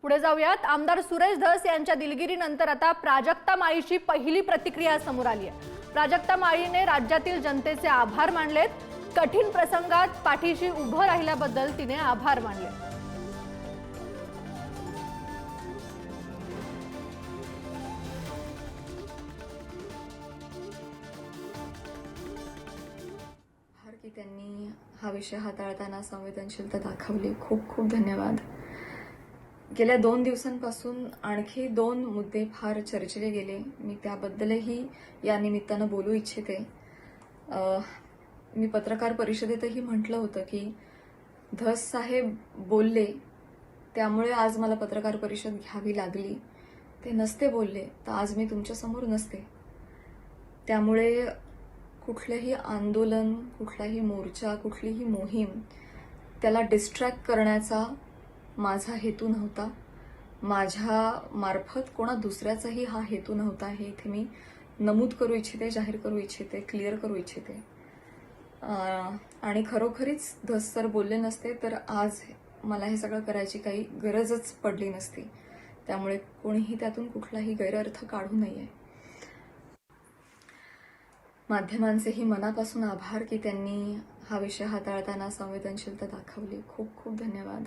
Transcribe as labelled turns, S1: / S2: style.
S1: पुढे जाऊयात. आमदार सुरेश धस यांच्या दिलगिरीनंतर आता प्राजक्ता माळीची पहिली प्रतिक्रिया समोर आली आहे. प्राजक्ता माळीने राज्यातील जनतेचे आभार मानलेत. कठीण प्रसंगात पाठीशी उभं राहिल्याबद्दल तिने आभार मानले.
S2: की त्यांनी हा विषय हाताळताना संवेदनशीलता दाखवली. खूप खूप धन्यवाद. गेल्या 2 दिवसांपासून आणखी 2 मुद्दे फार चर्चिले गेले. मी त्याबद्दलही या निमित्तानं बोलू इच्छिते. मी पत्रकार परिषदेतही म्हटलं होतं की धस साहेब बोलले त्यामुळे आज मला पत्रकार परिषद घ्यावी लागली. ते नसते बोलले तर आज मी तुमच्यासमोर नसते. त्यामुळे कुठलंही आंदोलन, कुठलाही मोर्चा, कुठलीही मोहीम त्याला डिस्ट्रॅक्ट करण्याचा माझा हेतू नव्हता. माझ्या मार्फत कोणा दुसऱ्याचाही हा हेतू नव्हता. हे इथे मी नमूद करू इच्छिते, जाहीर करू इच्छिते, क्लिअर करू इच्छिते. आणि खरोखरीच धस सर बोलले नसते तर आज मला हे सगळं करायची काही गरजच पडली नसती. त्यामुळे कोणीही त्यातून कुठलाही गैरअर्थ काढू नये. माध्यमांचेही मनापासून आभार की त्यांनी हा विषय हाताळताना संवेदनशीलता दाखवली. खूप खूप धन्यवाद.